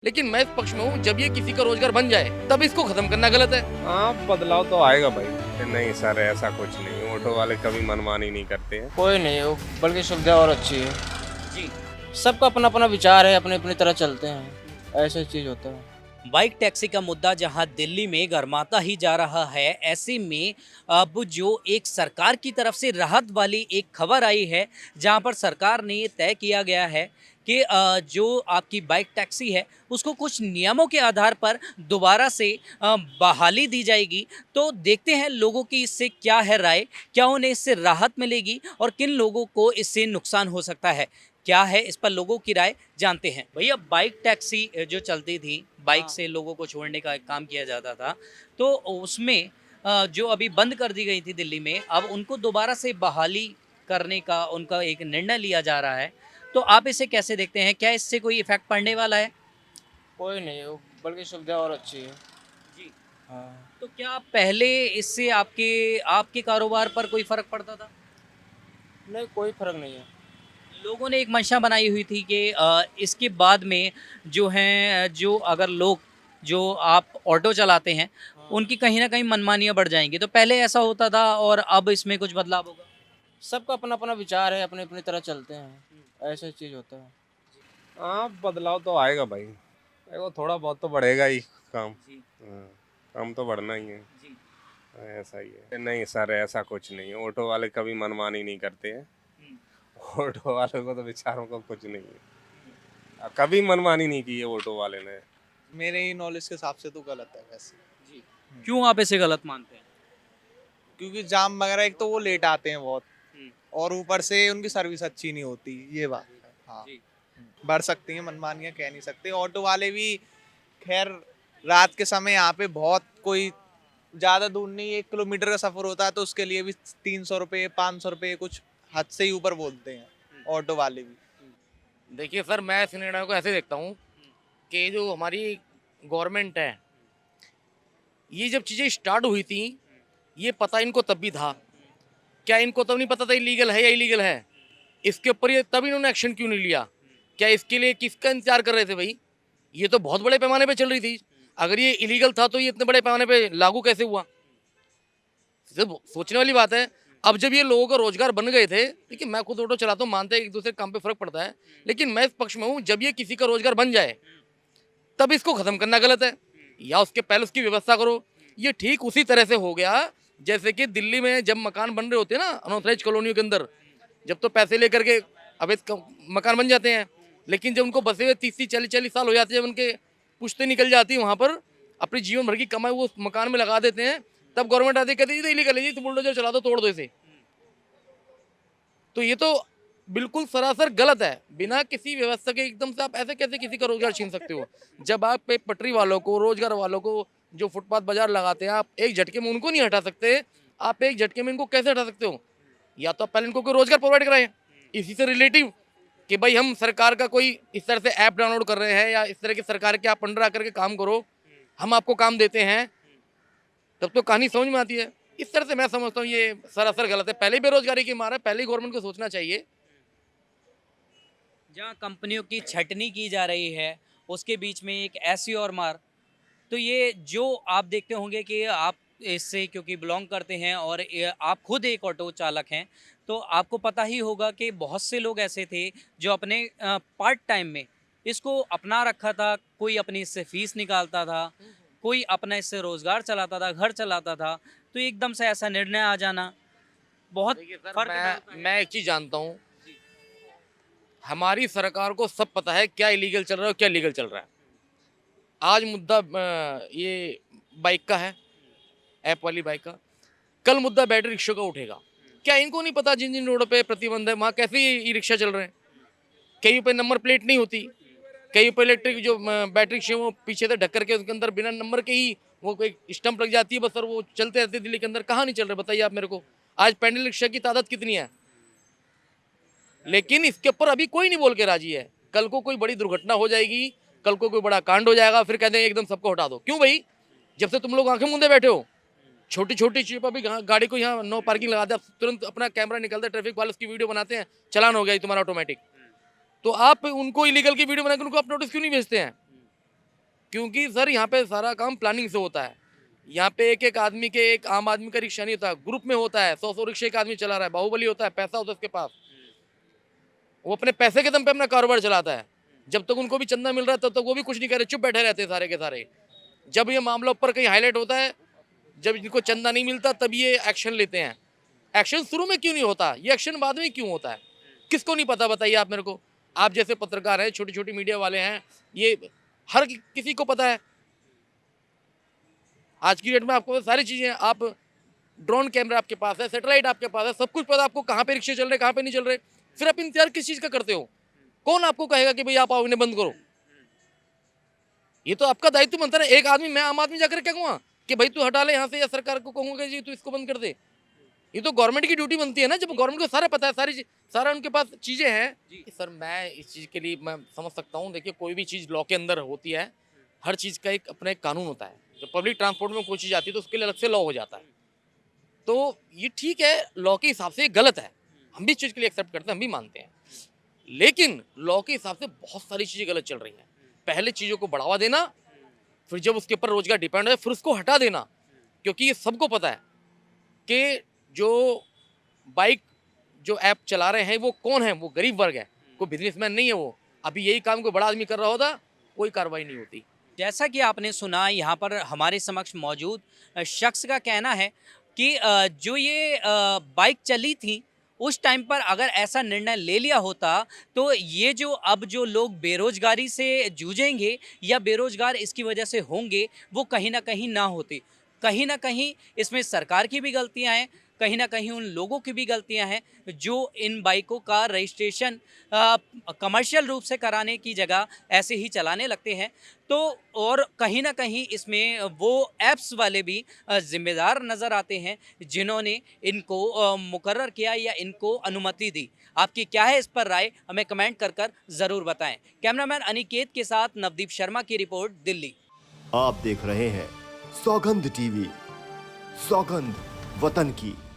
लेकिन मैं इस पक्ष में हूँ, जब ये किसी का रोजगार बन जाए तब इसको खत्म करना गलत है। हाँ, बदलाव तो आएगा भाई। नहीं सर, ऐसा कुछ नहीं, ऑटो वाले कभी मनमानी नहीं करते हैं। कोई नहीं हो, बल्कि सुविधा और अच्छी है। जी। सबका अपना अपना विचार है, अपने अपनी तरह चलते हैं, ऐसा चीज़ होता है। बाइक टैक्सी का मुद्दा जहां दिल्ली में गरमाता ही जा रहा है, ऐसे में अब जो एक सरकार की तरफ से राहत वाली एक खबर आई है, जहां पर सरकार ने ये तय किया गया है कि जो आपकी बाइक टैक्सी है उसको कुछ नियमों के आधार पर दोबारा से बहाली दी जाएगी। तो देखते हैं लोगों की इससे क्या है राय, क्या उन्हें इससे राहत मिलेगी और किन लोगों को इससे नुकसान हो सकता है, क्या है इस पर लोगों की राय जानते हैं। भैया, बाइक टैक्सी जो चलती थी, बाइक से लोगों को छोड़ने का एक काम किया जाता था, तो उसमें जो अभी बंद कर दी गई थी दिल्ली में, अब उनको दोबारा से बहाली करने का उनका एक निर्णय लिया जा रहा है। तो आप इसे कैसे देखते हैं, क्या इससे कोई इफेक्ट पड़ने वाला है? कोई नहीं हो, बल्कि सुविधा और अच्छी है। जी। हाँ। तो क्या पहले इससे आपके आपके कारोबार पर कोई फर्क पड़ता था? नहीं, कोई फर्क नहीं है। लोगों ने एक मंशा बनाई हुई थी कि इसके बाद में जो हैं, जो अगर लोग जो आप ऑटो चलाते हैं, उनकी कहीं न कहीं मनमानियाँ बढ़ जाएँगी। तो पहले ऐसा होता था और अब इसमें कुछ बदलाव होगा? सबका अपना अपना विचार है, अपने अपनी तरह चलते हैं, ऐसा चीज़ होता है। हाँ, बदलाव तो आएगा भाई। देखो, थोड़ा बहुत तो बढ़ेगा ही काम। जी, हाँ, काम तो बढ़ना ही है। जी। ऐसा ही है। नहीं सर, ऐसा कुछ नहीं, ऑटो वाले कभी मनमानी नहीं करते हैं। हुँ, ऑटो वाले को तो बेचारों को कुछ नहीं है। कभी मनमानी नहीं की है ऑटो वाले ने। मेरे ही नॉलेज के हिसाब से तो गलत है वैसे। जी। क्यों आप इसे गलत मानते हैं? क्योंकि जाम वगैरह एक तो वो लेट आते हैं बहुत, हुँ, और ऊपर से उनकी सर्विस अच्छी नहीं होती, ये बात है। हाँ, जी। बढ़ सकती हैं मनमानियाँ, कह नहीं सकते। ऑटो वाले भी खैर रात के समय यहाँ पे बहुत कोई ज़्यादा दूर नहीं, 1 किलोमीटर का सफ़र होता है तो उसके लिए भी 300 रुपये 500 रुपये कुछ हद से ही ऊपर बोलते हैं ऑटो वाले भी। देखिए सर, मैं इस निर्णय को ऐसे देखता हूँ कि जो हमारी गवर्नमेंट है, ये जब चीज़ें स्टार्ट हुई थी, ये पता इनको तब भी था। क्या इनको तब नहीं पता था इलीगल है या इलीगल है? इसके ऊपर ये तब इन्होंने एक्शन क्यों नहीं लिया? क्या इसके लिए किसका इंतजार कर रहे थे भाई? ये तो बहुत बड़े पैमाने पे चल रही थी। अगर ये इलीगल था तो ये इतने बड़े पैमाने पे लागू कैसे हुआ? सिर्फ सोचने वाली बात है। अब जब ये लोगों का रोजगार बन गए थे, देखिए मैं खुद ऑटो चलाता हूँ, मानते हैं एक दूसरे काम पे फर्क पड़ता है, लेकिन मैं इस पक्ष में हूँ, जब ये किसी का रोजगार बन जाए तब इसको खत्म करना गलत है, या उसके पहले उसकी व्यवस्था करो। ये ठीक उसी तरह से हो गया जैसे कि दिल्ली में जब मकान बन रहे होते हैं ना अनऑथराइज कॉलोनियों के अंदर, जब तो पैसे लेकर के अवैध मकान बन जाते हैं, लेकिन जब उनको बसे हुए 30-40 साल हो जाते हैं, जब उनके पुश्तें निकल जाती है वहाँ पर, अपनी जीवन भर की कमाई वो उस मकान में लगा देते हैं, तब गवर्नमेंट आती है, कहती है इलीगल है जी, तो बुलडोजर चला दो, तोड़ दो इसे। तो ये तो बिल्कुल सरासर गलत है। बिना किसी व्यवस्था के एकदम से आप ऐसे कैसे किसी का रोजगार छीन सकते हो? जब आप एक पटरी वालों को, रोजगार वालों को, जो फुटपाथ बाजार लगाते हैं, आप एक झटके में उनको नहीं हटा सकते। आप एक झटके में इनको कैसे हटा सकते हो? या तो आप पहले इनको कोई रोजगार प्रोवाइड कराएं, इसी से रिलेटिव, कि भाई हम सरकार का कोई इस तरह से ऐप डाउनलोड कर रहे हैं, या इस तरह की सरकार के आप अंडर आकर के काम करो, हम आपको काम देते हैं, तब तो कहानी समझ में आती है। इस तरह से मैं समझता हूँ ये सरासर गलत है। पहले ही बेरोजगारी की मार है, पहले ही गवर्नमेंट को सोचना चाहिए। जहाँ कंपनियों की छटनी की जा रही है, उसके बीच में एक ऐसी और मार। तो ये जो आप देखते होंगे कि आप इससे क्योंकि बिलोंग करते हैं और आप खुद एक ऑटो चालक हैं, तो आपको पता ही होगा कि बहुत से लोग ऐसे थे जो अपने पार्ट टाइम में इसको अपना रखा था। कोई अपनी इससे फीस निकालता था, कोई अपना इससे रोजगार चलाता था, घर चलाता था। तो एकदम से ऐसा निर्णय आ जाना बहुत देखिए सर, फर्क डालता है। मैं एक चीज जानता हूँ, हमारी सरकार को सब पता है क्या इलीगल चल रहा है और क्या लीगल चल रहा है। आज मुद्दा ये बाइक का है, ऐप वाली बाइक का, कल मुद्दा बैटरी रिक्शा का उठेगा। क्या इनको नहीं पता जिन जिन रोडों पे प्रतिबंध है वहाँ कैसे ई रिक्शा चल रहे हैं? कहीं पे नंबर प्लेट नहीं होती, कहीं पे इलेक्ट्रिक जो बैटरी रिक्शा वो पीछे से ढक करके उसके अंदर बिना नंबर के ही वो एक स्टंप लग जाती है बस, और वो चलते रहते दिल्ली के अंदर। कहाँ नहीं चल रहे बताइए आप मेरे को? आज पैंडल रिक्शा की तादाद कितनी है? लेकिन इसके ऊपर अभी कोई नहीं बोल के राजी है। कल को कोई बड़ी दुर्घटना हो जाएगी, कल को कोई बड़ा कांड हो जाएगा, फिर कहते हैं एकदम सबको हटा दो। क्यों भाई? जब से तुम लोग आंखें मूंदे बैठे हो, छोटी छोटी चीज़ पर भी गाड़ी को यहाँ नो पार्किंग लगा दिया, तुरंत अपना कैमरा निकलता है, ट्रैफिक वाले उसकी वीडियो बनाते हैं, चलान हो गया तुम्हारा ऑटोमेटिक। तो आप उनको इलीगल की वीडियो बनाकर उनको आप नोटिस क्यों नहीं भेजते हैं? क्योंकि सर यहाँ पे सारा काम प्लानिंग से होता है। यहाँ पे एक एक आदमी के, एक आम आदमी का रिक्शा नहीं होता, ग्रुप में होता है। 100 रिक्शे एक आदमी चला रहा है, बाहुबली होता है, पैसा होता है उसके पास, वो अपने पैसे के दम पे अपना कारोबार चलाता है। जब तक उनको भी चंदा मिल रहा है तब तक वो भी कुछ नहीं कर रहे, चुप बैठे रहते हैं सारे के सारे। जब ये मामला ऊपर कहीं हाईलाइट होता है, जब इनको चंदा नहीं मिलता, तब ये एक्शन लेते हैं। एक्शन शुरू में क्यों नहीं होता, ये एक्शन बाद में क्यों होता है, किसको नहीं पता, बताइए आप मेरे को। आप जैसे पत्रकार हैं, छोटी छोटी मीडिया वाले हैं, ये हर किसी को पता है। आज की डेट में आपको सारी चीजें, आप ड्रोन कैमरा आपके पास है, सैटेलाइट आपके पास है, सब कुछ पता आपको, कहाँ पे रिक्शे चल रहे, कहाँ पे नहीं चल रहे। फिर आप इंतजार किस चीज का करते हो? कौन आपको कहेगा कि भाई आप आओ इन्हें बंद करो? ये तो आपका दायित्व बनता है। एक आदमी, मैं आम आदमी जाकर क्या कहूँगा कि भाई तू हटा ले यहाँ से, या सरकार को कहूँगा जी तू इसको बंद कर दे? ये तो गवर्नमेंट की ड्यूटी बनती है ना, जब गवर्नमेंट को सारा पता है, सारा उनके पास चीजें हैं। सर मैं इस चीज के लिए मैं समझ सकता हूँ। देखिए कोई भी चीज लॉ के अंदर होती है, हर चीज का एक अपना एक कानून होता है। जब पब्लिक ट्रांसपोर्ट में कोई चीज आती है तो उसके लिए अलग से लॉ हो जाता है। तो ये ठीक है, लॉ के हिसाब से गलत है, हम भी इस चीज के लिए एक्सेप्ट करते हैं, हम भी मानते हैं। लेकिन लॉ के हिसाब से बहुत सारी चीजें गलत चल रही हैं। पहले चीजों को बढ़ावा देना, फिर जब उसके ऊपर रोजगार डिपेंड है फिर उसको हटा देना। क्योंकि ये सबको पता है कि जो बाइक जो ऐप चला रहे हैं वो कौन है, वो गरीब वर्ग है, कोई बिजनेसमैन नहीं है। वो अभी यही काम कोई बड़ा आदमी कर रहा होता, कोई कार्रवाई नहीं होती। जैसा कि आपने सुना, यहाँ पर हमारे समक्ष मौजूद शख्स का कहना है कि जो ये बाइक चली थी उस टाइम पर अगर ऐसा निर्णय ले लिया होता तो ये जो अब जो लोग बेरोजगारी से जूझेंगे या बेरोजगार इसकी वजह से होंगे, वो कहीं ना कहीं ना होते। कहीं ना कहीं इसमें सरकार की भी गलतियां हैं, कहीं ना कहीं उन लोगों की भी गलतियां हैं जो इन बाइकों का रजिस्ट्रेशन कमर्शियल रूप से कराने की जगह ऐसे ही चलाने लगते हैं। तो और कहीं ना कहीं इसमें वो ऐप्स वाले भी जिम्मेदार नज़र आते हैं जिन्होंने इनको मुकर्रर किया या इनको अनुमति दी। आपकी क्या है इस पर राय, हमें कमेंट कर ज़रूर बताएं। कैमरामैन अनिकेत के साथ नवदीप शर्मा की रिपोर्ट, दिल्ली। आप देख रहे हैं सौगंध टीवी, सौगंध वतन की।